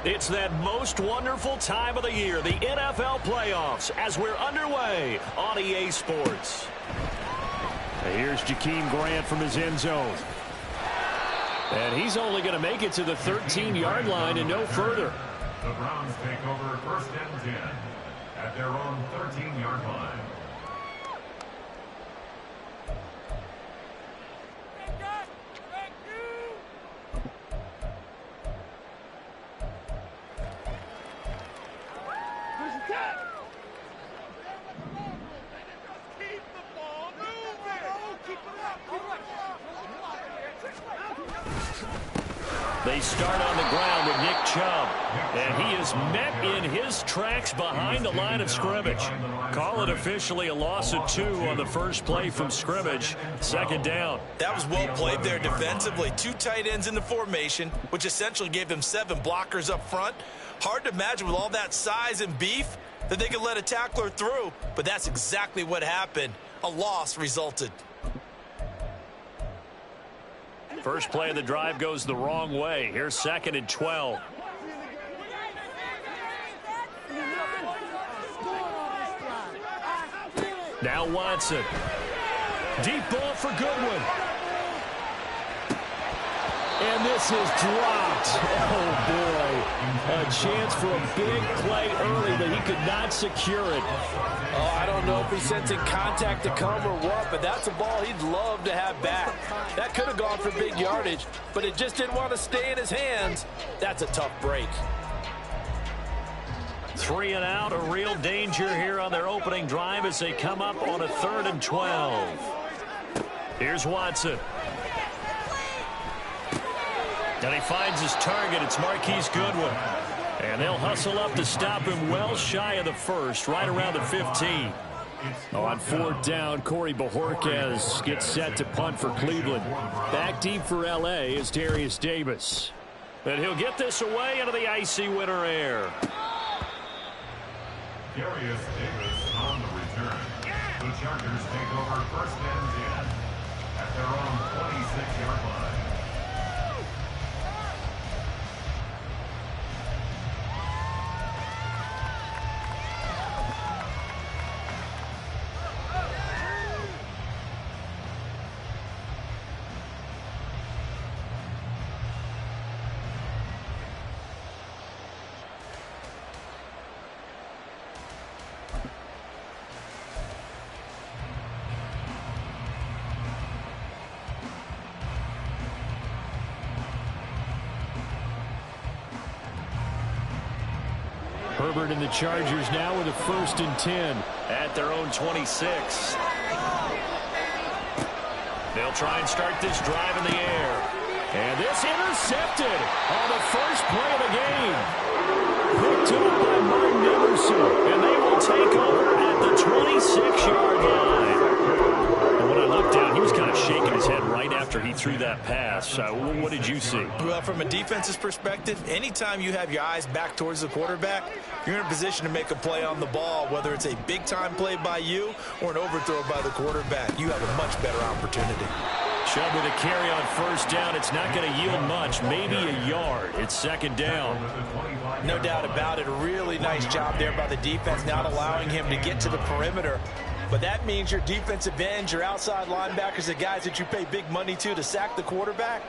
It's that most wonderful time of the year, the NFL playoffs, as we're underway on EA Sports. Here's Jakeem Grant from his end zone. And he's only going to make it to the 13-yard line and no further. The Browns take over first and 10 at their own 13-yard line. They start on the ground with Nick Chubb, and he is met in his tracks behind the line of scrimmage. Call it officially a loss of 2 on the first play from scrimmage. Second down. That was well played there defensively. 2 tight ends in the formation, which essentially gave them 7 blockers up front. Hard to imagine with all that size and beef that they could let a tackler through, but that's exactly what happened. A loss resulted. First play of the drive goes the wrong way. Here's second and 12. Now Watson. Deep ball for Goodwin. And this is dropped. Oh, boy. A chance for a big play early, but he could not secure it. Oh, I don't know if he's sensing contact to come or what, but that's a ball he'd love to have back. That could have gone for big yardage, but it just didn't want to stay in his hands. That's a tough break. 3 and out, a real danger here on their opening drive as they come up on a 3rd and 12. Here's Watson. And he finds his target. It's Marquise Goodwin. And they'll hustle up to stop him well shy of the first, right around the 15. On 4th down, Corey Bojorquez gets set to punt for Cleveland. Back deep for L.A. is Darius Davis. And he'll get this away into the icy winter air. Darius Davis on the return. The Chargers take over first and 10 at their own 26-yard line. Herbert and the Chargers now with a 1st and 10. At their own 26. They'll try and start this drive in the air. And this intercepted on the first play of the game. Picked up by Martin Emerson. And they will take over at the 26-yard line. And when I looked down, he was kind of shaking his head right after he threw that pass. What did you see? Well, from a defense's perspective, anytime you have your eyes back towards the quarterback, you're in a position to make a play on the ball, whether it's a big-time play by you or an overthrow by the quarterback. You have a much better opportunity. Chubb with a carry on 1st down. It's not going to yield much, maybe a yard. It's 2nd down. No doubt about it. A really nice job there by the defense, not allowing him to get to the perimeter. But that means your defensive ends, your outside linebackers, the guys that you pay big money to sack the quarterback,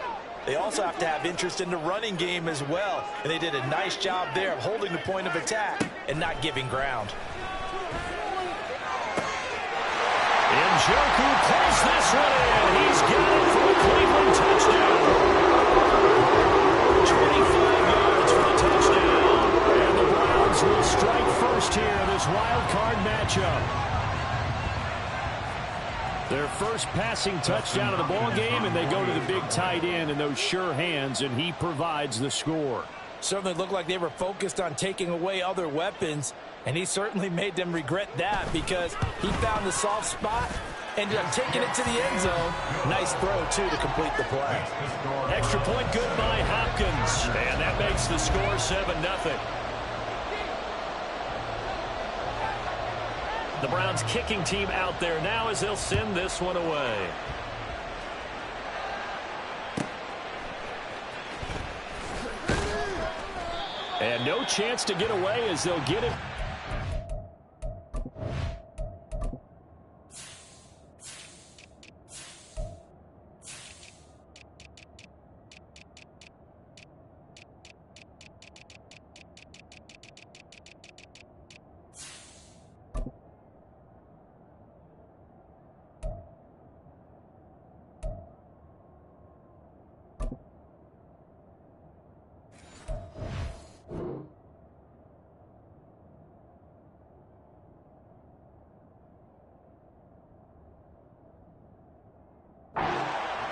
they also have to have interest in the running game as well. And they did a nice job there of holding the point of attack and not giving ground. Njoku pulls this one in. He's got it for a Cleveland touchdown. 25 yards for the touchdown. And the Browns will strike first here in this wild card matchup. Their first passing touchdown of the ball game, and they go to the big tight end in those sure hands, and he provides the score. Certainly looked like they were focused on taking away other weapons, and he certainly made them regret that because he found the soft spot, ended up taking it to the end zone. Nice throw, too, to complete the play. Extra point good by Hopkins, and that makes the score 7-0. The Browns kicking team out there now as they'll send this one away. And no chance to get away as they'll get it.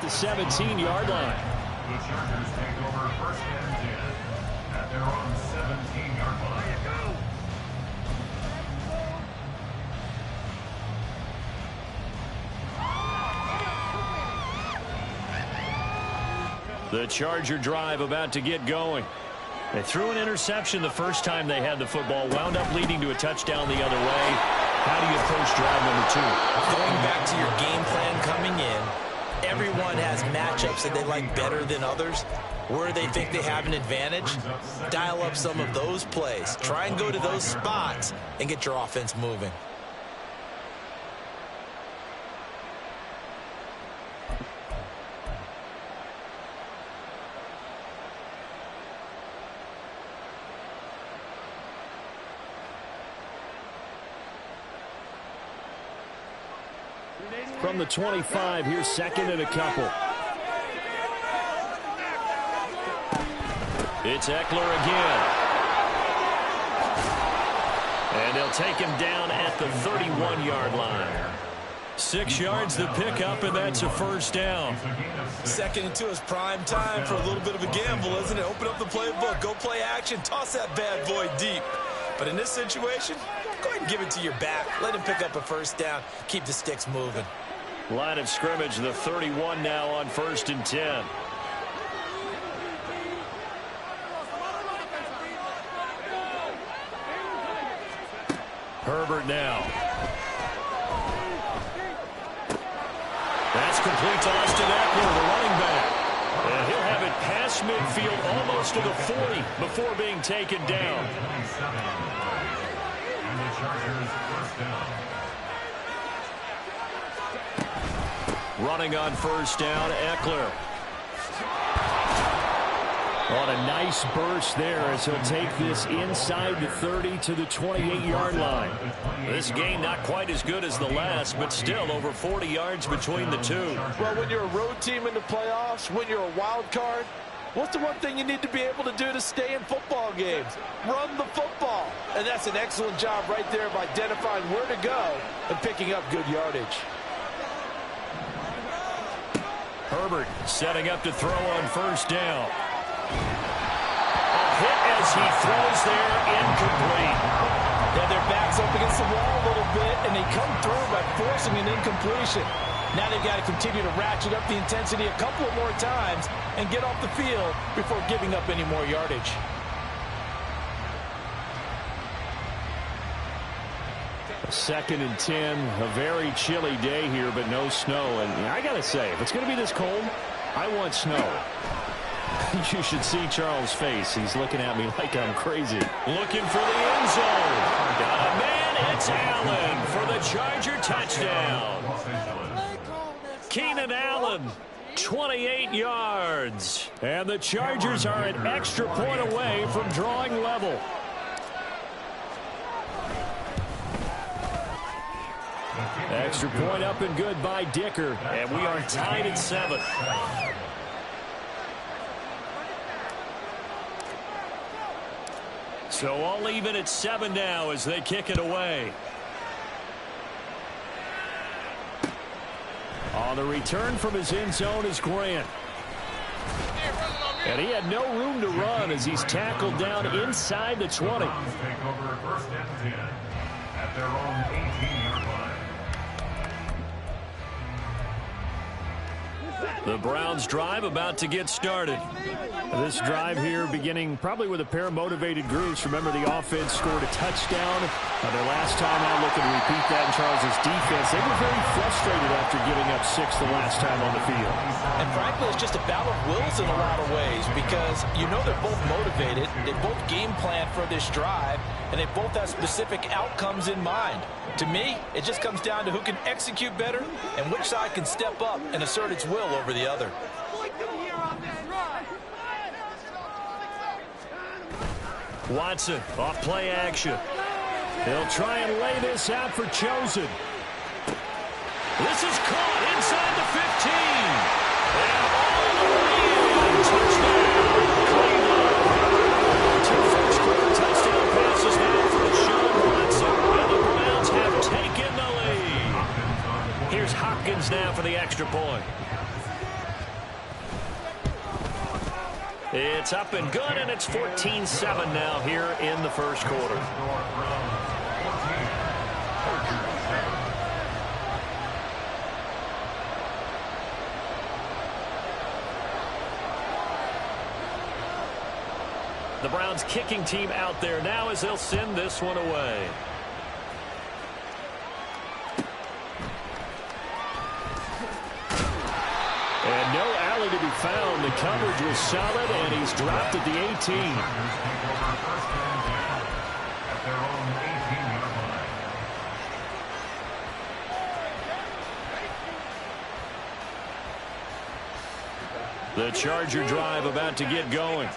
The 17-yard line. The Chargers take over first and 10 at their own 17-yard line. The Charger drive about to get going. They threw an interception the first time they had the football, wound up leading to a touchdown the other way. How do you approach drive number 2? Going back to your game plan coming in, everyone has matchups that they like better than others. Where they think they have an advantage, dial up some of those plays. Try and go to those spots and get your offense moving. From the 25, here's second and a couple. It's Eckler again. And they'll take him down at the 31-yard line. 6 yards the pickup, and that's a first down. Second and 2 is prime time for a little bit of a gamble, isn't it? Open up the playbook, go play action, toss that bad boy deep. But in this situation, go ahead and give it to your back. Let him pick up a first down. Keep the sticks moving. Line of scrimmage, the 31 now on first and 10. Herbert now. That's complete to Austin Eckler, the running back. And he'll have it past midfield almost to the 40 before being taken down. And the Chargers first down. Running on first down, Eckler. On a nice burst there as he'll take this inside the 30 to the 28-yard line. This game not quite as good as the last, but still over 40 yards between the two. Well, when you're a road team in the playoffs, when you're a wild card, what's the one thing you need to be able to do to stay in football games? Run the football. And that's an excellent job right there of identifying where to go and picking up good yardage. Herbert setting up to throw on first down. A hit as he throws there, incomplete. Yeah, their back's up against the wall a little bit, and they come through by forcing an incompletion. Now they've got to continue to ratchet up the intensity a couple of more times and get off the field before giving up any more yardage. Second and 10, a very chilly day here, but no snow. And I got to say, if it's going to be this cold, I want snow. You should see Charles' face. He's looking at me like I'm crazy. Looking for the end zone. Got a man. It's Allen for the Charger touchdown. Keenan Allen, 28 yards. And the Chargers are an extra point away from drawing level. Extra point up and good by Dicker. And we are tied at 7. So all even at 7 now as they kick it away. On the return from his end zone is Grant. And he had no room to run as he's tackled down inside the 20. Take over first and 10 at their own 18-yard line. The Browns drive about to get started. This drive here beginning probably with a pair of motivated groups. Remember, the offense scored a touchdown their last time out. Looking to repeat that in Charles' defense. They were very frustrated after giving up 6 the last time on the field. And frankly, it's just a battle of wills in a lot of ways because you know they're both motivated. They both game plan for this drive, and they both have specific outcomes in mind. To me, it just comes down to who can execute better and which side can step up and assert its will over the other. Watson off play action. They'll try and lay this out for Chosen. This is caught inside the 15. And all the way in. Touchdown, Cleveland. 2 first-quarter touchdown passes now for Deshaun Watson. And the Browns have taken the lead. Here's Hopkins now for the extra point. It's up and good, and it's 14-7 now here in the first quarter. The Browns kicking team out there now as they'll send this one away. And no alley to be found. The coverage was solid, and he's dropped at the 18. The Charger drive about to get going.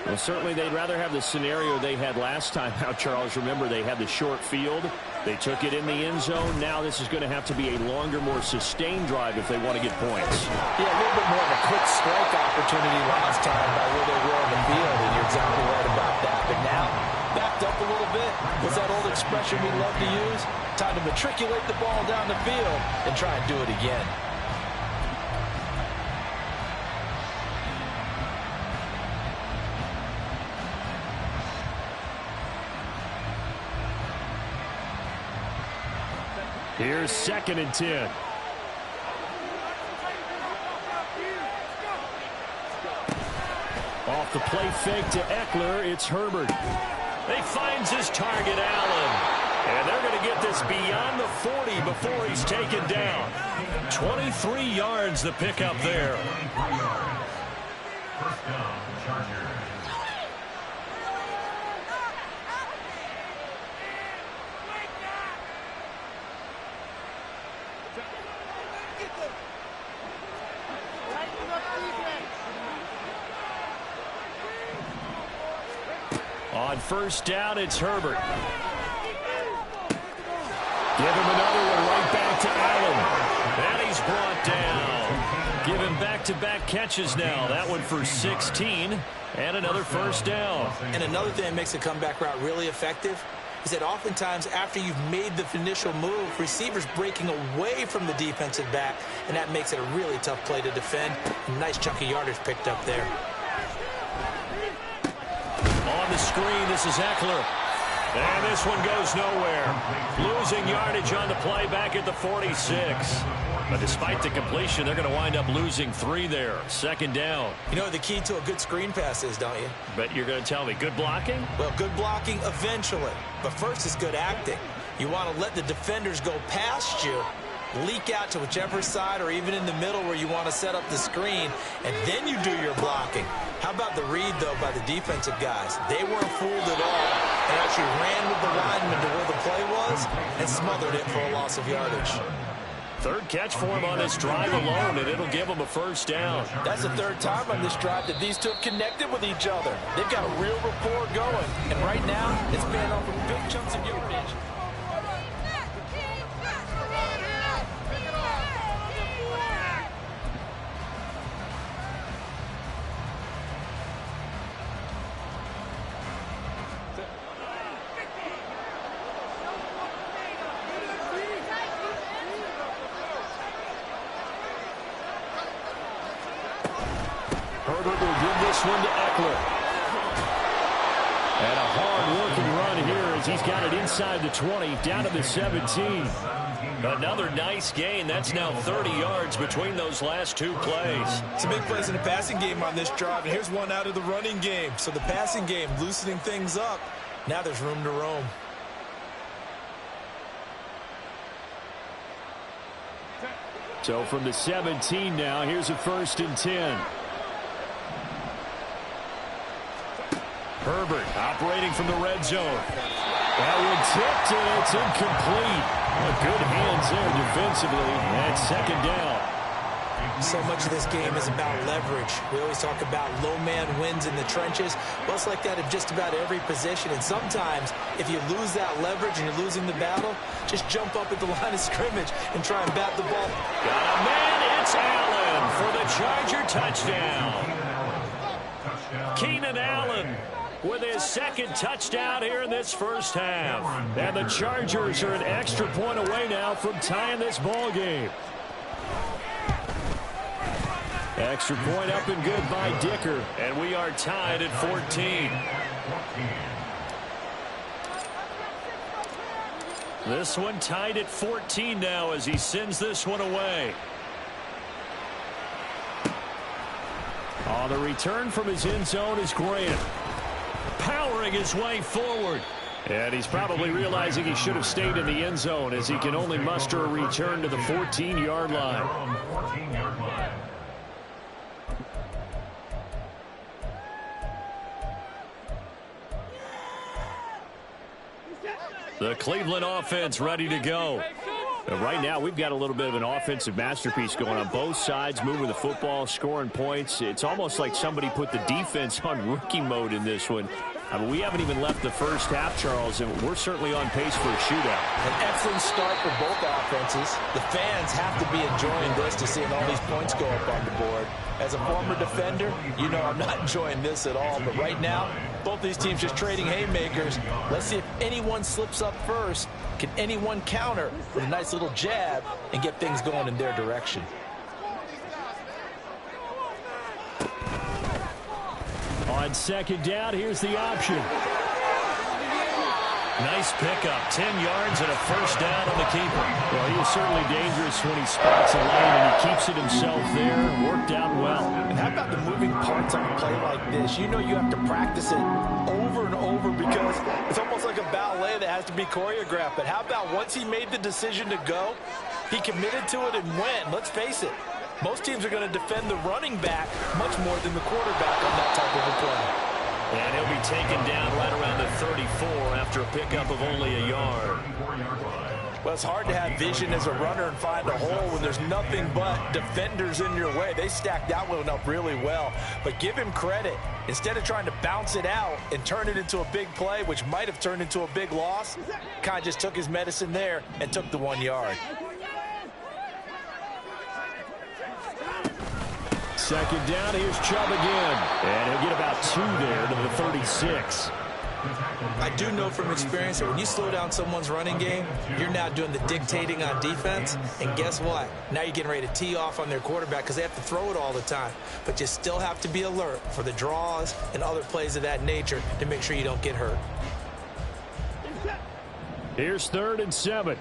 Well, certainly they'd rather have the scenario they had last time out, Charles. Remember, they had the short field. They took it in the end zone. Now this is going to have to be a longer, more sustained drive if they want to get points. Yeah, a little bit more of a quick strike opportunity last time by where they were on the field, and you're exactly right about that. But now, backed up a little bit. What's that old expression we love to use? Time to matriculate the ball down the field and try and do it again. Here's 2nd and 10. Off the play fake to Eckler, it's Herbert. He finds his target, Allen. And they're going to get this beyond the 40 before he's taken down. 23 yards the pickup there. First down, Chargers. On first down, it's Herbert. Give him another one right back to Allen. And he's brought down. Give him back-to-back catches now. That one for 16. And another first down. And another thing that makes a comeback route really effective is that oftentimes after you've made the initial move, receivers breaking away from the defensive back, and that makes it a really tough play to defend. Nice chunk of yardage picked up there. On the screen, this is Eckler. And this one goes nowhere. Losing yardage on the play back at the 46. But despite the completion, they're going to wind up losing 3 there. 2nd down. You know what the key to a good screen pass is, don't you? But you're going to tell me, good blocking? Well, good blocking eventually. But first is good acting. You want to let the defenders go past you, leak out to whichever side or even in the middle where you want to set up the screen, and then you do your blocking. How about the read, though, by the defensive guys? They weren't fooled at all and actually ran with the lineman to where the play was and smothered it for a loss of yardage. 3rd catch for him on this drive alone, and it'll give him a first down. That's the 3rd time on this drive that these two have connected with each other. They've got a real rapport going, and right now it's paying off with big chunks of yardage. Herbert will give this one to Eckler. And a hard-working run here as he's got it inside the 20, down to the 17. Another nice gain. That's now 30 yards between those last two plays. Some big plays in the passing game on this drive, and here's one out of the running game. So the passing game loosening things up. Now there's room to roam. So from the 17 now, here's a 1st and 10. Herbert operating from the red zone. That one tipped, and it's incomplete. Good hands there defensively. And 2nd down. So much of this game is about leverage. We always talk about low man wins in the trenches. Well, it's like that in just about every position. And sometimes, if you lose that leverage and you're losing the battle, just jump up at the line of scrimmage and try and bat the ball. Got a man. It's Allen for the Charger touchdown. Keenan Allen with his 2nd touchdown here in this first half. And the Chargers are an extra point away now from tying this ball game. Extra point up and good by Dicker. And we are tied at 14. This one tied at 14 now as he sends this one away. On the return from his end zone is Grant. Powering his way forward. And he's probably realizing he should have stayed in the end zone as he can only muster a return to the 14-yard line. The Cleveland offense ready to go. Right now, we've got a little bit of an offensive masterpiece going on both sides, moving the football, scoring points. It's almost like somebody put the defense on rookie mode in this one. I mean, we haven't even left the first half, Charles, and we're certainly on pace for a shootout. An excellent start for both offenses. The fans have to be enjoying this to seeing all these points go up on the board. As a former defender, you know I'm not enjoying this at all. But right now, both these teams just trading haymakers. Let's see if anyone slips up first. Can anyone counter with a nice little jab and get things going in their direction? On 2nd down, here's the option. Nice pickup, 10 yards and a 1st down on the keeper. Well, he is certainly dangerous when he spots a lane and he keeps it himself there. Worked out well. And how about the moving parts on a play like this? You know you have to practice it over and over because it's almost like a ballet that has to be choreographed. But how about once he made the decision to go, he committed to it and went. Let's face it. Most teams are going to defend the running back much more than the quarterback on that type of a play. And he'll be taken down right around the 34 after a pickup of only a yard. Well, it's hard to have vision as a runner and find a hole when there's nothing but defenders in your way. They stacked that one up really well. But give him credit. Instead of trying to bounce it out and turn it into a big play, which might have turned into a big loss, kind of just took his medicine there and took the 1 yard. 2nd down, here's Chubb again. And he'll get about 2 there to the 36. I do know from experience that when you slow down someone's running game, you're now doing the dictating on defense. And guess what? Now you're getting ready to tee off on their quarterback because they have to throw it all the time. But you still have to be alert for the draws and other plays of that nature to make sure you don't get hurt. Here's 3rd and 7.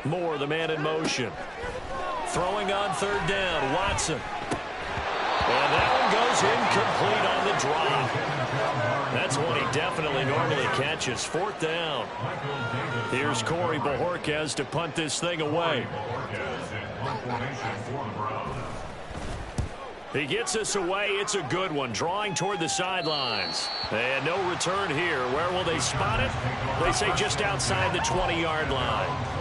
Moore, the man in motion. Throwing on 3rd down, Watson. And that one goes incomplete on the drop. That's one he definitely normally catches. 4th down. Here's Corey Bojorquez to punt this thing away. He gets us away. It's a good one. Drawing toward the sidelines. And no return here. Where will they spot it? They say just outside the 20-yard line.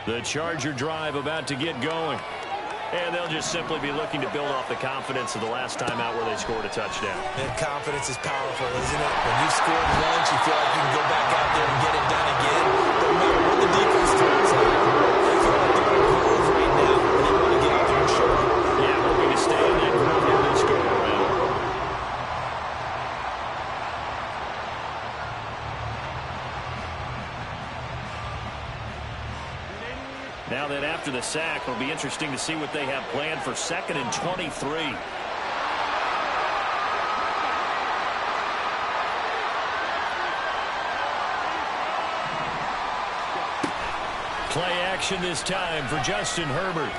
The Charger drive about to get going. And they'll just simply be looking to build off the confidence of the last time out where they scored a touchdown. And confidence is powerful, isn't it? When you scored once, you feel like you can go back out there and get it done again. No matter what the defense throws at you, they feel like they're in a groove right now, and they want to get out there and show it. Yeah, hoping to stay Now then, after the sack, it'll be interesting to see what they have planned for 2nd and 23. Play action this time for Justin Herbert.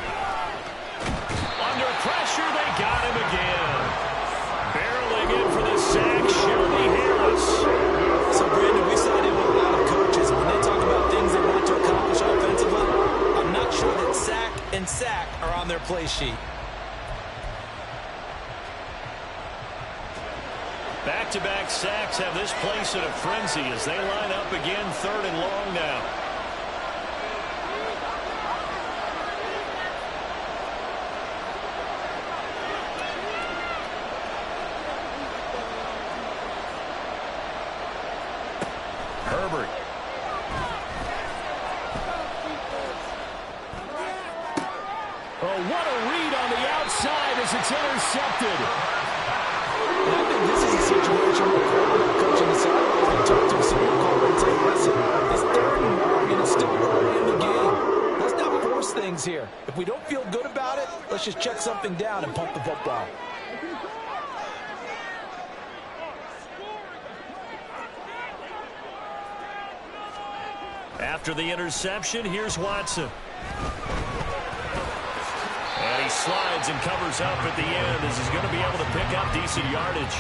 Under pressure, they got him again. Barreling in for the sack, Shelby Harris. So, Brandon, we sat in with a lot of coaches, and when they talk about things they want to accomplish offensively, I'm not sure that sack and sack are on their play sheet. Back-to-back sacks have this place in a frenzy as they line up again 3rd and long now. Herbert. Oh, what a read on the outside as it's intercepted. And I think this is a situation where quarterback coach on the sideline is going to talk to a senior corner and say, listen, it's 3rd and long and it's still early in the game. Let's not force things here. If we don't feel good about it, let's just check something down and pump the football. After the interception, here's Watson. And he slides and covers up at the end as he's going to be able to pick up decent yardage.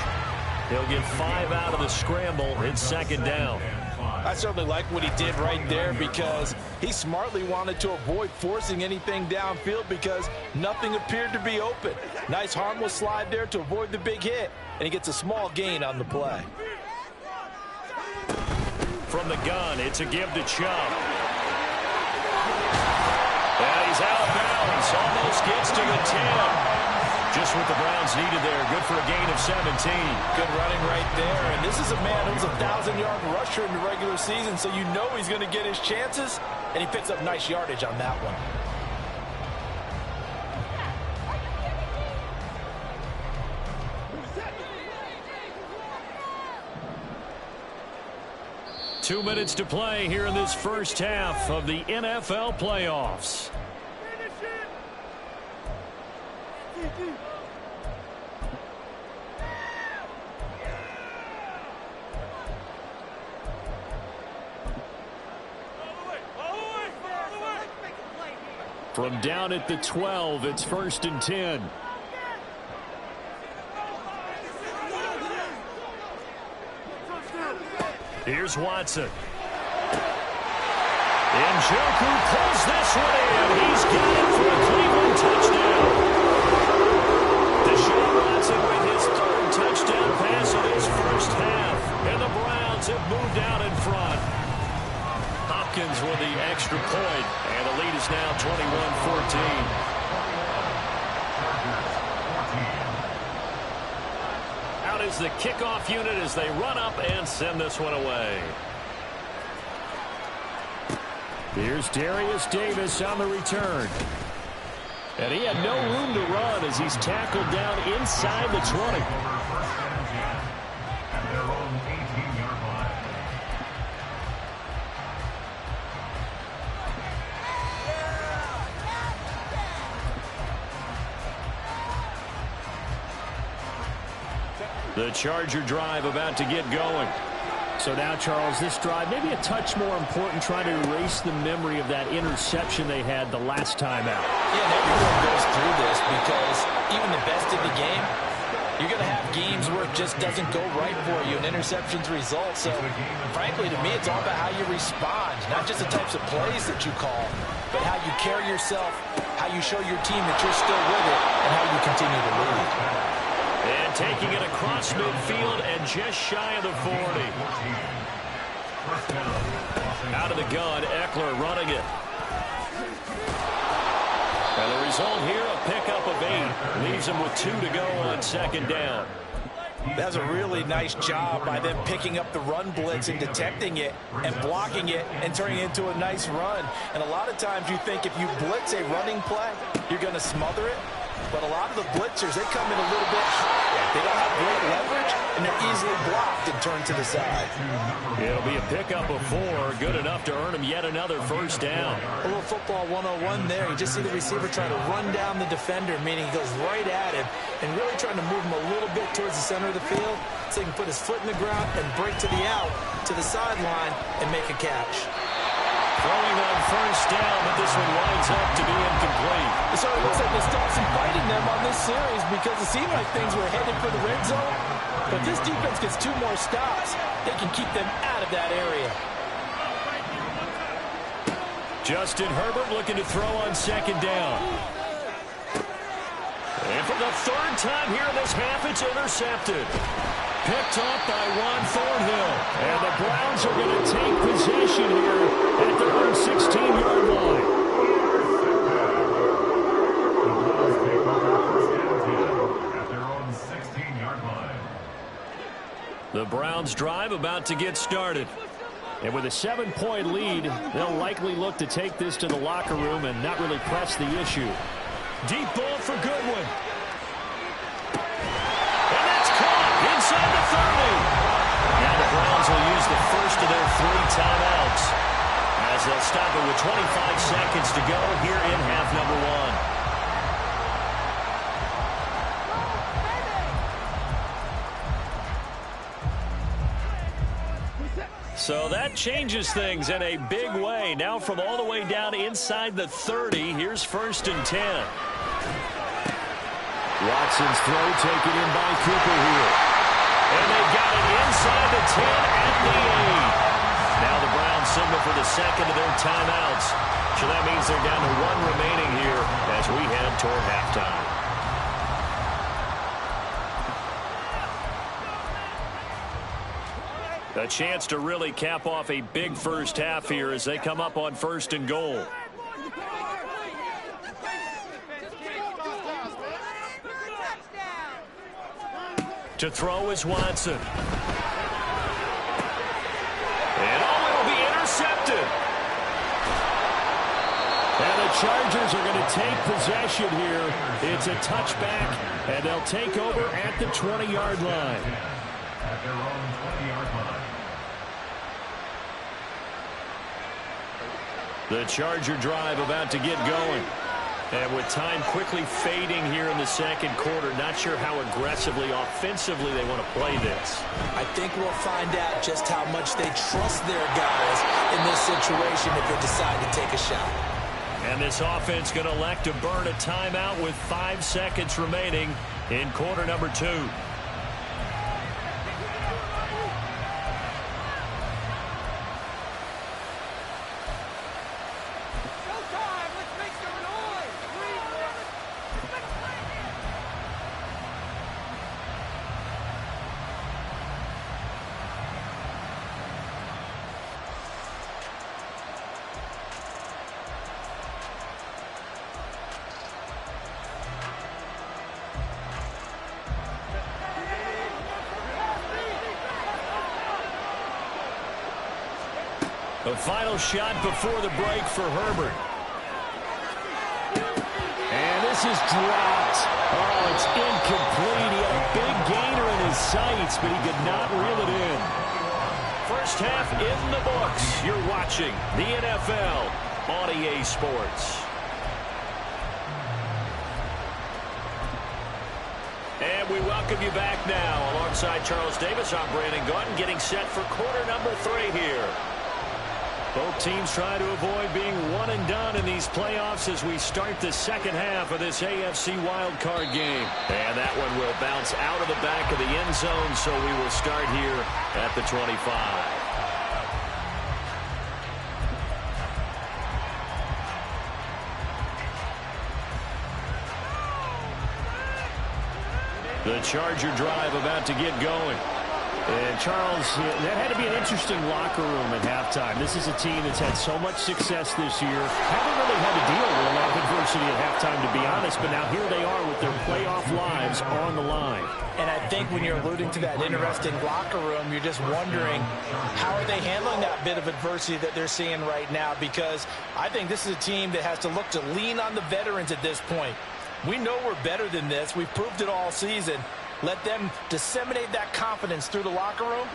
He'll get 5 out of the scramble. It's 2nd down. I certainly like what he did right there because he smartly wanted to avoid forcing anything downfield because nothing appeared to be open. Nice harmless slide there to avoid the big hit, and he gets a small gain on the play. From the gun, it's a give to Chubb. And he's out of bounds. Almost gets to the 10. Just what the Browns needed there. Good for a gain of 17. Good running right there. And this is a man who's a 1,000-yard rusher in the regular season, so you know he's going to get his chances, and he picks up nice yardage on that one. Two minutes to play here in this first half of the NFL playoffs. From down at the 12, it's 1st and 10. Here's Watson. Njoku pulls this one in. He's got it for a Cleveland touchdown. Deshaun Watson with his 3rd touchdown pass of his first half. And the Browns have moved out in front. Hopkins with the extra point. And the lead is now 21-14. Is the kickoff unit as they run up and send this one away. Here's Darius Davis on the return. And he had no room to run as he's tackled down inside the 20. At their own 18-yard line. The Charger drive about to get going. So now, Charles, this drive maybe a touch more important, trying to erase the memory of that interception they had the last time out. Yeah, and everyone goes through this because even the best in the game, you're going to have games where it just doesn't go right for you, and interceptions result. So, frankly, to me, it's all about how you respond, not just the types of plays that you call, but how you carry yourself, how you show your team that you're still with it, and how you continue to lead. And taking it across midfield and just shy of the 40. Out of the gun, Eckler running it. And the result here, a pickup of 8. Leaves him with 2 to go on 2nd down. That's a really nice job by them picking up the run blitz and detecting it and blocking it and turning it into a nice run. And a lot of times you think if you blitz a running play, you're going to smother it. But a lot of the blitzers, they come in a little bit high They don't have great leverage, and they're easily blocked and turned to the side. It'll be a pickup of 4, good enough to earn him yet another first down. A little football 101 there. You just see the receiver trying to run down the defender, meaning he goes right at him and really trying to move him a little bit towards the center of the field so he can put his foot in the ground and break to the out, to the sideline, and make a catch. Throwing on first down, but this one winds up to be incomplete. So it looks like they stopped some fighting them on this series because it seemed like things were headed for the red zone. But this defense gets 2 more stops. They can keep them out of that area. Justin Herbert looking to throw on second down. And for the 3rd time here in this half, it's intercepted. Picked off by Juan Thornhill. And the Browns are going to take possession here at their own 16-yard line. The Browns take over first and 10 at their own 16-yard line. The Browns drive about to get started. And with a 7-point lead, they'll likely look to take this to the locker room and not really press the issue. Deep ball for Goodwin. And that's caught inside the 30. Now the Browns will use the first of their 3 timeouts as they'll stop it with 25 seconds to go here in half number 1. So that changes things in a big way. Now from all the way down inside the 30, here's 1st and 10. Watson's throw taken in by Cooper here. And they've got it inside the 10 at the 8. Now the Browns signal for the second of their timeouts. So that means they're down to 1 remaining here as we head toward halftime. A chance to really cap off a big first half here as they come up on 1st and goal. To throw is Watson. And it'll be intercepted. And the Chargers are going to take possession here. It's a touchback, and they'll take over at the 20-yard line. At their own 20-yard line. The Charger drive about to get going. And with time quickly fading here in the second quarter, not sure how aggressively, offensively they want to play this. I think we'll find out just how much they trust their guys in this situation if they decide to take a shot. And this offense going to elect to burn a timeout with 5 seconds remaining in quarter number 2. A final shot before the break for Herbert. And this is dropped. Oh, it's incomplete. He had a big gainer in his sights, but he could not reel it in. First half in the books. You're watching the NFL on EA Sports. And we welcome you back now. Alongside Charles Davis, I'm Brandon Gaudin, getting set for quarter number 3 here. Both teams try to avoid being one and done in these playoffs as we start the second half of this AFC wildcard game. And that one will bounce out of the back of the end zone, so we will start here at the 25. The Charger drive about to get going. And, Charles, that had to be an interesting locker room at halftime. This is a team that's had so much success this year. Haven't really had to deal with a lot of adversity at halftime, to be honest. But now here they are with their playoff lives on the line. And I think when you're alluding to that interesting locker room, you're just wondering how are they handling that bit of adversity that they're seeing right now? Because I think this is a team that has to look to lean on the veterans at this point. We know we're better than this. We've proved it all season. Let them disseminate that confidence through the locker room.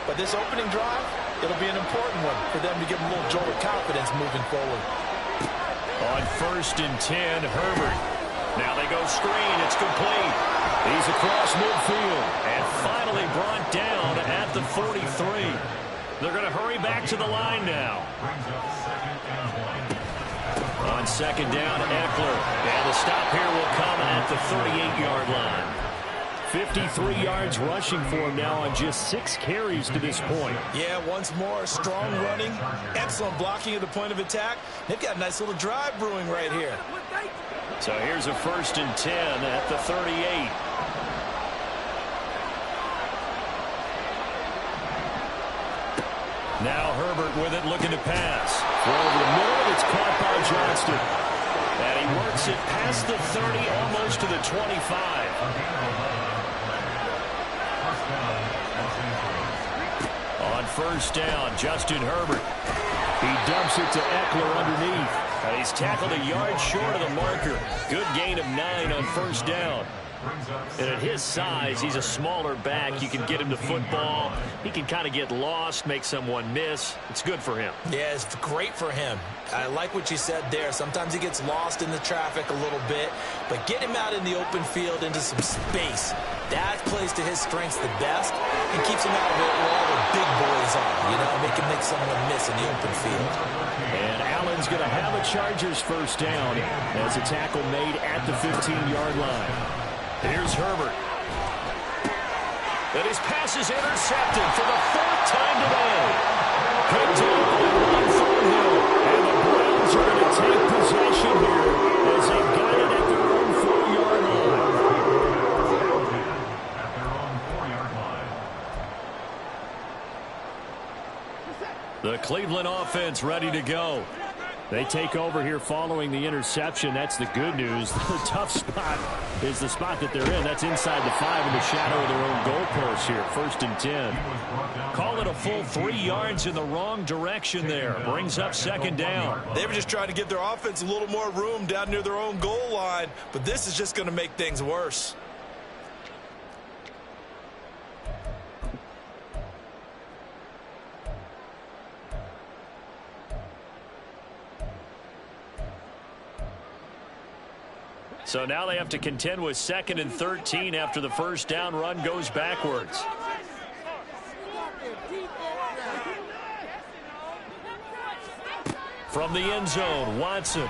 But this opening drive, it'll be an important one for them to give them a little jolt of confidence moving forward. On 1st and 10, Herbert. Now they go screen. It's complete. He's across midfield and finally brought down at the 43. They're going to hurry back to the line now. On 2nd down, Eckler. And the stop here will come at the 38-yard line. 53 yards rushing for him now on just 6 carries to this point. Yeah, once more, strong running, excellent blocking at the point of attack. They've got a nice little drive brewing right here. So here's a 1st and 10 at the 38. Now Herbert with it, looking to pass. Throw over the middle, it's caught by Johnston. And he works it past the 30, almost to the 25. On 1st down, Justin Herbert. He dumps it to Eckler underneath. And he's tackled a yard short of the marker. Good gain of 9 on 1st down. And at his size, he's a smaller back. You can get him to football. He can kind of get lost, make someone miss. It's good for him. Yeah, it's great for him. I like what you said there. Sometimes he gets lost in the traffic a little bit, but get him out in the open field into some space. That plays to his strengths the best and keeps him out of it where all the big boys are. You know, make someone miss in the open field. And Allen's going to have a Chargers 1st down as a tackle made at the 15-yard line. Here's Herbert. And his pass is intercepted for the 4th time today. Picked up by Ron Thornhill. And the Browns are going to take possession here as they got it at their own 4-yard line. At their own 4-yard line. The Cleveland offense ready to go. They take over here following the interception. That's the good news. The tough spot is the spot that they're in. That's inside the 5 in the shadow of their own goalpost here. 1st and 10. Call it a full 3 yards in the wrong direction there. Brings up 2nd down. They were just trying to give their offense a little more room down near their own goal line, but this is just going to make things worse. So now they have to contend with 2nd and 13 after the 1st down run goes backwards. From the end zone, Watson.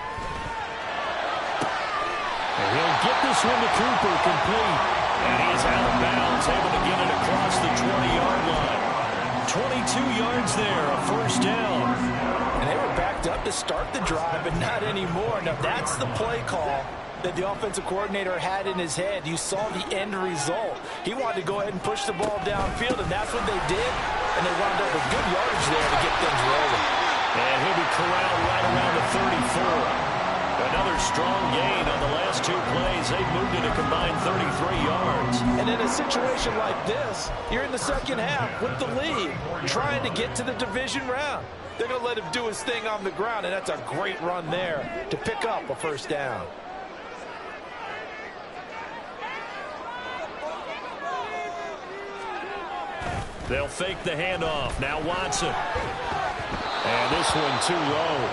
And he'll get this one to Cooper, complete. And he is out of bounds, able to get it across the 20-yard line. 22 yards there, a 1st down. And they were backed up to start the drive, but not anymore. Now that's the play call that the offensive coordinator had in his head. You saw the end result. He wanted to go ahead and push the ball downfield, and that's what they did. And they wound up with good yardage there to get things rolling. And he'll be corralled right around the 34. Another strong gain on the last 2 plays. They've moved it a combined 33 yards. And in a situation like this, you're in the 2nd half with the lead, trying to get to the division round. They're going to let him do his thing on the ground, and that's a great run there to pick up a 1st down. They'll fake the handoff. Now Watson. And this one too low.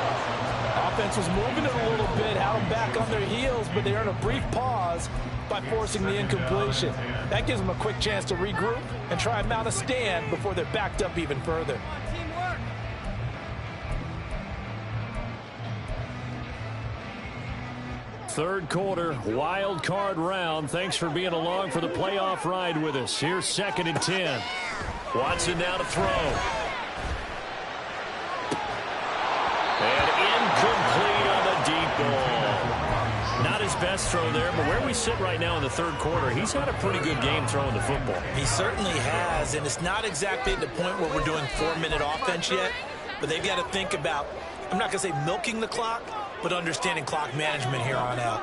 Offense was moving it a little bit, had them back on their heels, but they earned a brief pause by forcing the incompletion. That gives them a quick chance to regroup and try and mount a stand before they're backed up even further. Third quarter, wild card round. Thanks for being along for the playoff ride with us. Here's 2nd and 10. Watson now to throw. And incomplete on the deep ball. Not his best throw there, but where we sit right now in the 3rd quarter, he's had a pretty good game throwing the football. He certainly has, and it's not exactly at the point where we're doing 4-minute offense yet, but they've got to think about, I'm not going to say milking the clock, but understanding clock management here on out.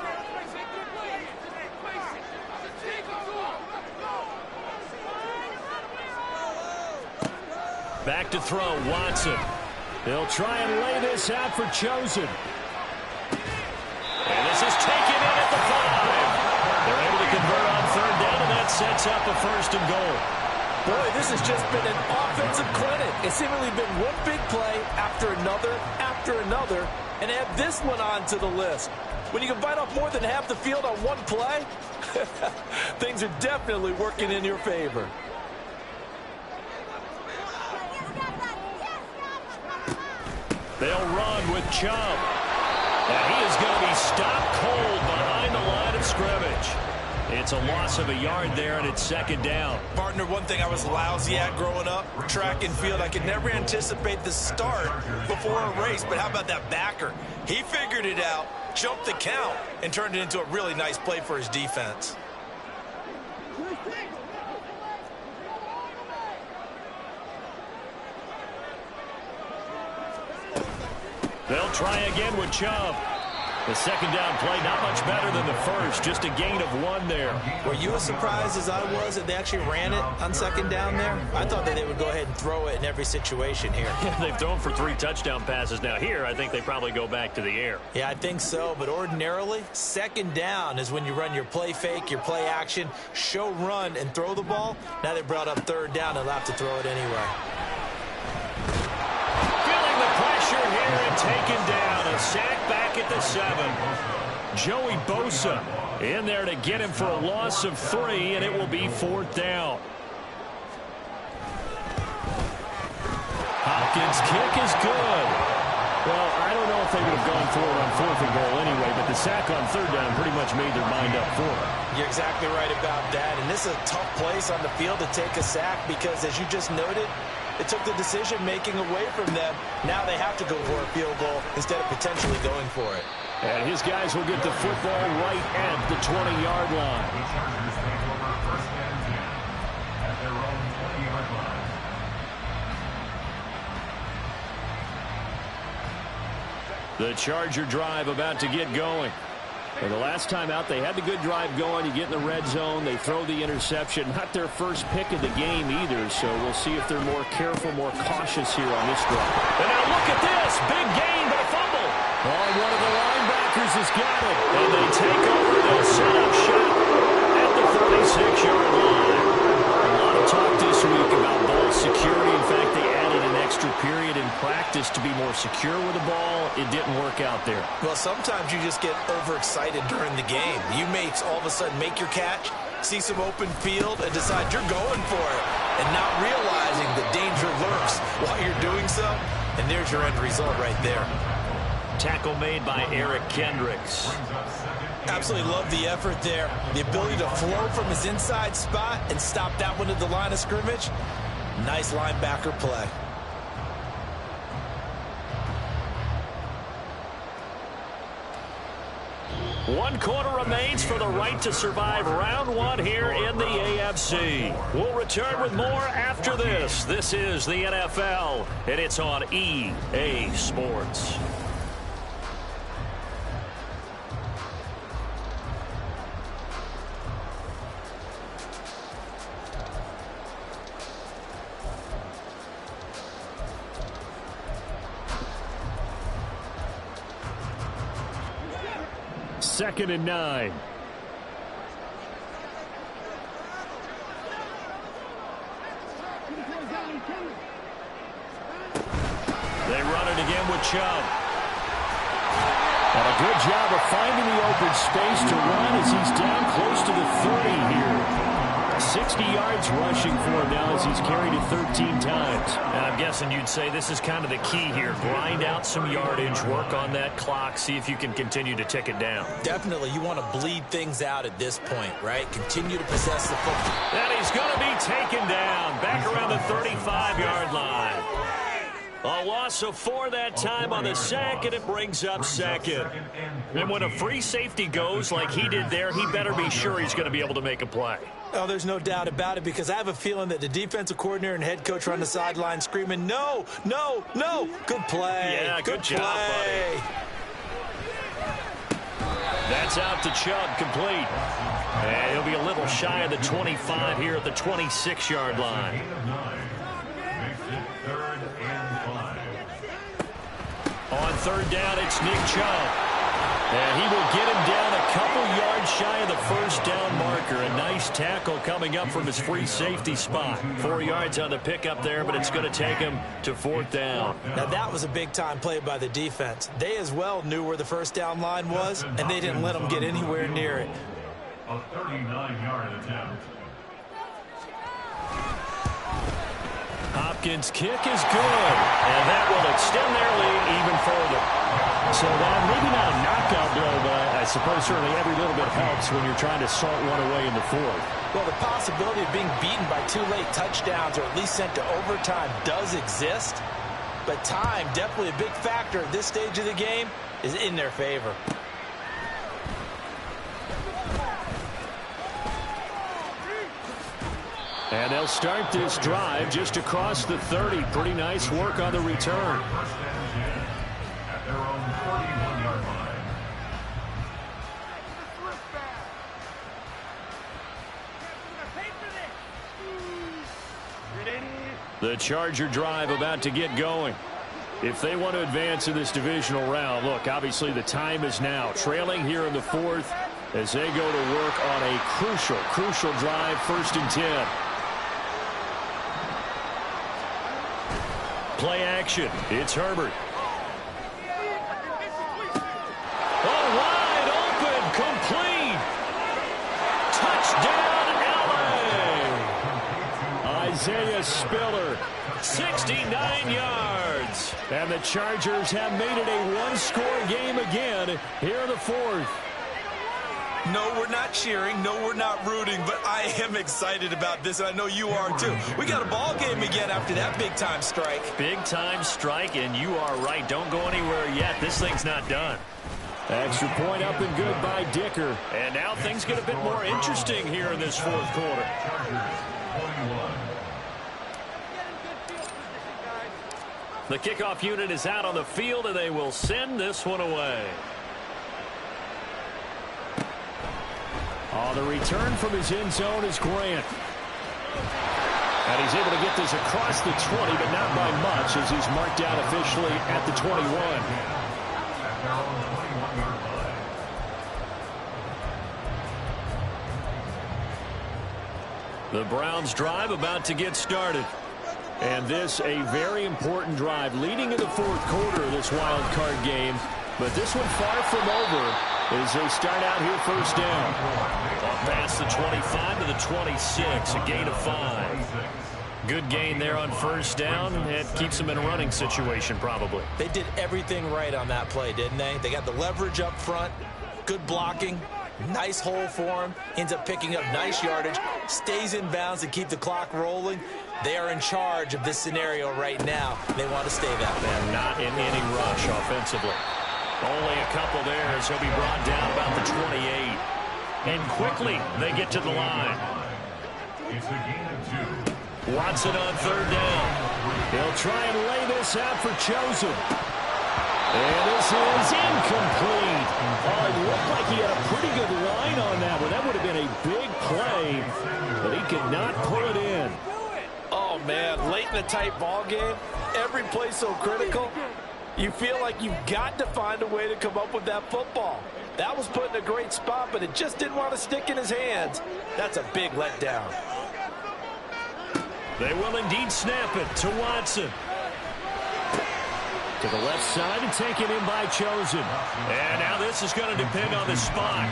Back to throw, Watson. They'll try and lay this out for Chosen. And this is taken in at the 5. They're able to convert on 3rd down, and that's sets up a 1st and goal. Boy, this has just been an offensive clinic. It's seemingly been one big play after another, and add this one onto the list. When you can bite off more than half the field on one play, things are definitely working in your favor. They'll run with Chubb. And he is going to be stopped cold behind the line of scrimmage. It's a loss of a yard there, and it's 2nd down. Partner, one thing I was lousy at growing up, track and field, I could never anticipate the start before a race. But how about that backer? He figured it out, jumped the count, and turned it into a really nice play for his defense. They'll try again with Chubb. The 2nd down play, not much better than the first, just a gain of 1 there. Were you as surprised as I was that they actually ran it on 2nd down there? I thought that they would go ahead and throw it in every situation here. Yeah, they've thrown for 3 touchdown passes. Now here, I think they probably go back to the air. Yeah, I think so, but ordinarily, 2nd down is when you run your play fake, your play action, show run, and throw the ball. Now they brought up 3rd down and allowed to throw it anyway. Feeling the pressure here and taken down. A sack back at the 7. Joey Bosa in there to get him for a loss of 3, and it will be 4th down. Hopkins' kick is good. Well, I don't know if they would have gone for it on 4th and goal anyway, but the sack on 3rd down pretty much made their mind up for it. You're exactly right about that, and this is a tough place on the field to take a sack because, as you just noted, it took the decision-making away from them. Now they have to go for a field goal instead of potentially going for it. And his guys will get the football right at the 20-yard line. The Chargers take over 1st and 10 at their own 20-yard line. The Charger drive about to get going. And the last time out, they had the good drive going. You get in the red zone. They throw the interception. Not their first pick of the game either, so we'll see if they're more careful, more cautious here on this drive. And now look at this. Big gain, but a fumble. Oh, one of the linebackers has got it. And they take over. They'll set up shop at the 46-yard line. A lot of talk this week about ball security. In fact, they added an extra period in practice to be more secure with the ball. It didn't work out there. Well, sometimes you just get overexcited during the game. You may all of a sudden make your catch, see some open field, and decide you're going for it, and not realizing the danger lurks while you're doing so. And there's your end result right there. Tackle made by Eric Kendricks. Absolutely love the effort there. The ability to flow from his inside spot and stop that one at the line of scrimmage. Nice linebacker play. One quarter remains for the right to survive round 1 here in the AFC. We'll return with more after this. This is the NFL, and it's on EA Sports. Second and 9. They run it again with Chubb. And a good job of finding the open space to run as he's down close to the 30 here. 60 yards rushing for him now as he's carried it 13 times. And I'm guessing you'd say this is kind of the key here. Grind out some yardage, work on that clock, see if you can continue to tick it down. Definitely, you want to bleed things out at this point, right? Continue to possess the football. And he's going to be taken down back around the 35-yard line. A loss of 4 that time on the sack, and it brings up 2nd. And when a free safety goes like he did there, he better be sure he's going to be able to make a play. Oh, there's no doubt about it, because I have a feeling that the defensive coordinator and head coach are on the sideline screaming, no, no, no. Good play. Yeah, good job, play. buddy. That's out to Chubb, complete. And he'll be a little shy of the 25 here at the 26-yard line. On 3rd down, it's Nick Chubb. And he will get him down a couple yards shy of the first down marker. A nice tackle coming up from his free safety spot. 4 yards on the pickup there, but it's going to take him to 4th down. Now that was a big-time play by the defense. They as well knew where the first down line was, and they didn't let them get anywhere near it. A 39-yard attempt. Hopkins' kick is good, and that will extend their lead even further. So maybe not a knockout blow, but I suppose certainly every little bit helps when you're trying to salt one away in the 4th. Well, the possibility of being beaten by 2 late touchdowns or at least sent to overtime does exist, but time, definitely a big factor at this stage of the game, is in their favor. And they'll start this drive just across the 30. Pretty nice work on the return. First and 10 at their own 41-yard line. The Charger drive about to get going. If they want to advance in this divisional round, look, obviously the time is now. Trailing here in the 4th as they go to work on a crucial drive, 1st and 10. Play action. It's Herbert. Oh, wide open, complete. Touchdown, LA. Isaiah Spiller, 69 yards. And the Chargers have made it a one-score game again here in the 4th. No, we're not cheering. No, we're not rooting. But I am excited about this, and I know you are too. We got a ball game again after that big-time strike. Big-time strike, and you are right. Don't go anywhere yet. This thing's not done. Extra point up and good by Dicker. And now things get a bit more interesting here in this 4th quarter. The kickoff unit is out on the field, and they will send this one away. The return from his end zone is Grant. And he's able to get this across the 20, but not by much, as he's marked out officially at the 21. The Browns drive about to get started. And this a very important drive leading in the 4th quarter of this wild card game. But this one far from over as they start out here 1st down. Off past the 25 to the 26, a gain of 5. Good gain there on 1st down. It keeps them in a running situation probably. They did everything right on that play, didn't they? They got the leverage up front, good blocking, nice hole for him, ends up picking up nice yardage, stays in bounds to keep the clock rolling. They are in charge of this scenario right now. They want to stay that way. And not in any rush offensively. Only a couple there as he'll be brought down about the 28. And quickly they get to the line. It's a gain of 2. Watson on 3rd down. He'll try and lay this out for Chosen. And this is incomplete. Oh, it looked like he had a pretty good line on that one. That would have been a big play, but he could not pull it in. Oh, man, late in a tight ball game, every play so critical. You feel like you've got to find a way to come up with that football. That was put in a great spot, but it just didn't want to stick in his hands. That's a big letdown. They will indeed snap it to Watson. To the left side and taken in by Chosen. And now this is going to depend on the spot.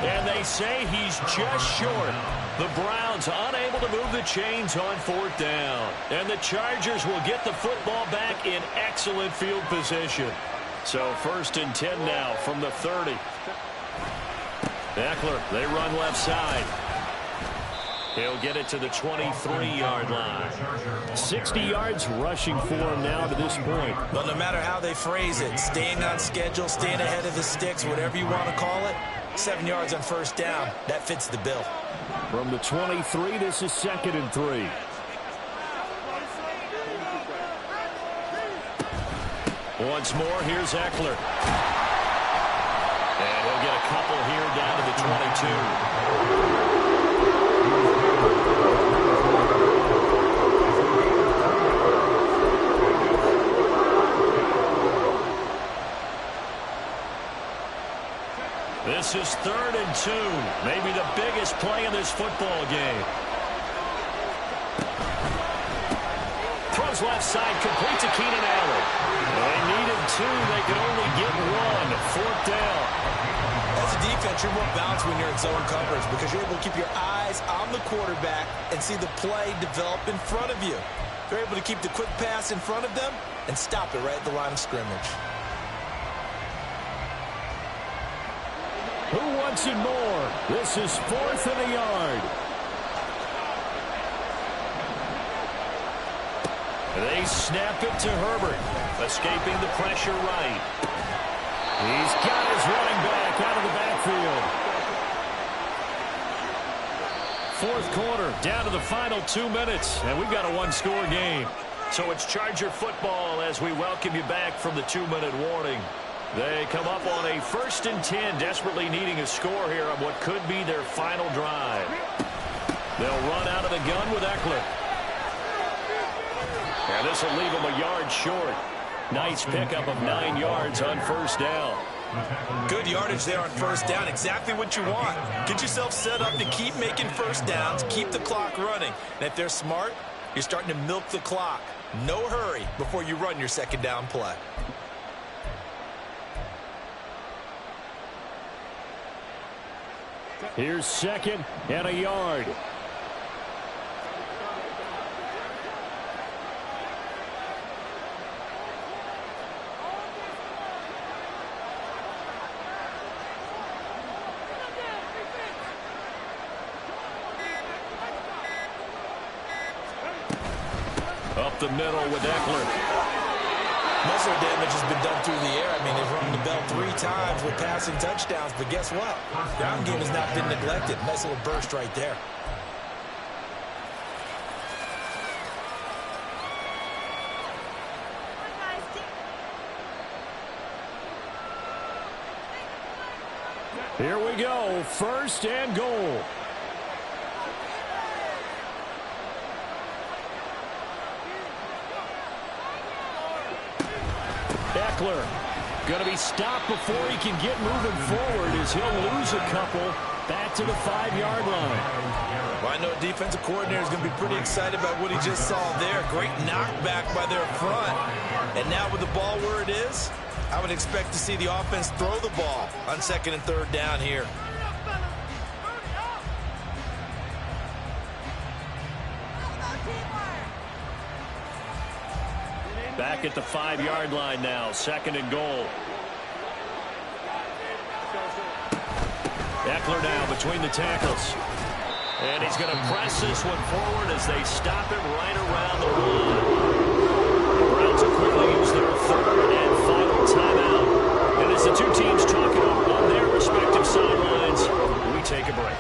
And they say he's just short. The Browns unable to move the chains on 4th down. And the Chargers will get the football back in excellent field position. So 1st and 10 now from the 30. Eckler, they run left side. He'll get it to the 23-yard line. 60 yards rushing for him now to this point. But no matter how they phrase it, staying on schedule, staying ahead of the sticks, whatever you want to call it, 7 yards on 1st down, that fits the bill. From the 23, this is 2nd and 3. Once more, here's Eckler. And he'll get a couple here down to the 22. This is 3rd and 2. Maybe the biggest play in this football game. Throws left side, complete to Keenan Allen. They needed 2. They could only get 1. 4th down. As a defense, you're more balanced when you're in zone coverage because you're able to keep your eyes on the quarterback and see the play develop in front of you. You're able to keep the quick pass in front of them and stop it right at the line of scrimmage. Who wants it more? This is 4th and a yard. They snap it to Herbert, escaping the pressure right. He's got his running back out of the backfield. 4th quarter, down to the final 2 minutes, and we've got a one-score game. So it's Charger football as we welcome you back from the 2-minute warning. They come up on a 1st and 10, desperately needing a score here on what could be their final drive. They'll run out of the gun with Eckler. And this will leave them a yard short. Nice pickup of 9 yards on 1st down. Good yardage there on 1st down. Exactly what you want. Get yourself set up to keep making 1st downs, keep the clock running. And if they're smart, you're starting to milk the clock. No hurry before you run your 2nd down play. Here's 2nd and a yard. Up the middle with Eckler. Most of the damage has been done through the air. I mean, they've rung the bell 3 times with passing touchdowns, but guess what? Ground game has not been neglected. Nice little burst right there. Here we go, 1st and goal. Eckler going to be stopped before he can get moving forward as he'll lose a couple back to the 5-yard line. Well, I know a defensive coordinator is going to be pretty excited about what he just saw there. Great knockback by their front. And now with the ball where it is, I would expect to see the offense throw the ball on 2nd and 3rd down here. Back at the 5-yard line now, 2nd and goal. Eckler now between the tackles. And he's going to press this one forward as they stop it right around the 1. The Browns will quickly use their 3rd and final timeout. And as the 2 teams talk it over on their respective sidelines, we take a break.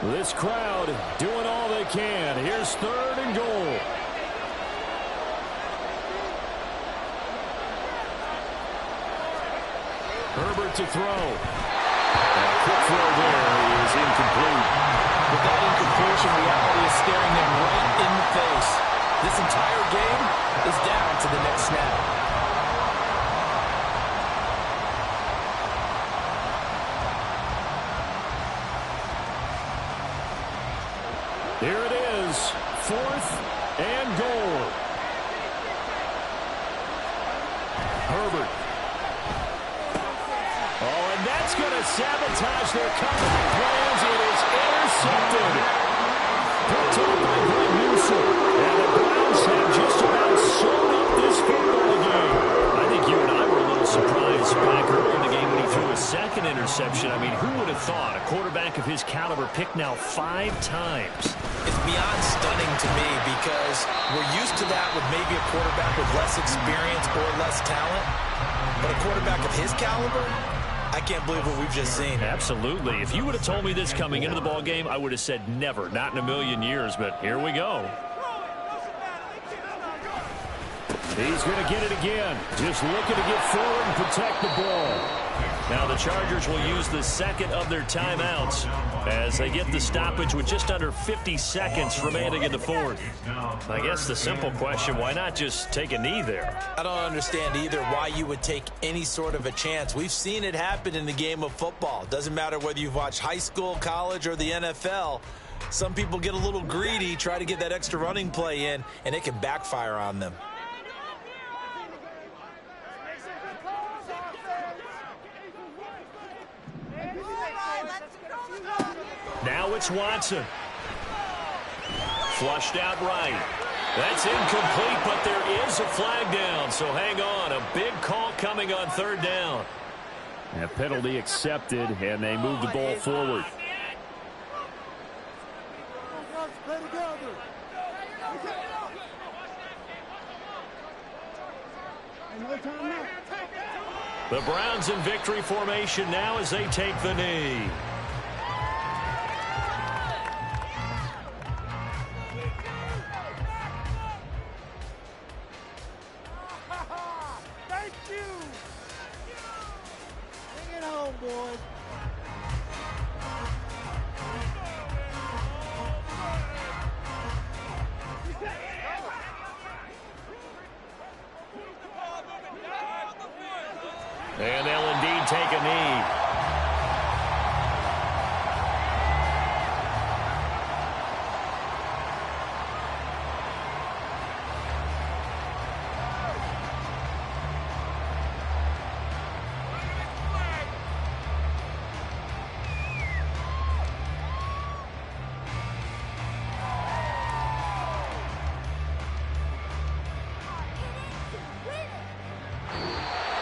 This crowd doing all they can. Here's 3rd and goal. Herbert to throw. A quick throw there is incomplete. With that incompletion, reality is staring them right in the face. This entire game is down to the next snap. Here it is, 4th and goal. Herbert. Oh, and that's going to sabotage their comeback plans. It is intercepted. Picked up by Greg Newsome. And the Browns have just about sewn up this football game. I think you and I were a little surprised back early in the game when he threw a 2nd interception. I mean, who would have thought a quarterback of his caliber picked now 5 times? It's beyond stunning to me because we're used to that with maybe a quarterback with less experience or less talent. But a quarterback of his caliber, I can't believe what we've just seen. Absolutely. If you would have told me this coming into the ball game, I would have said never, not in a million years. But here we go. He's going to get it again. Just looking to get forward and protect the ball. Now the Chargers will use the second of their timeouts as they get the stoppage with just under 50 seconds remaining in the fourth. I guess the simple question, why not just take a knee there? I don't understand either why you would take any sort of a chance. We've seen it happen in the game of football. Doesn't matter whether you've watched high school, college, or the NFL. Some people get a little greedy, try to get that extra running play in, and it can backfire on them. Now it's Watson. Flushed out right. That's incomplete, but there is a flag down, so hang on. A big call coming on third down. A penalty accepted, and they move the ball forward. The Browns in victory formation now as they take the knee. Thank you. Bring it home, boys. And they'll indeed take a knee.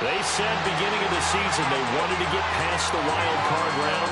They said beginning of the season they wanted to get past the wild card round.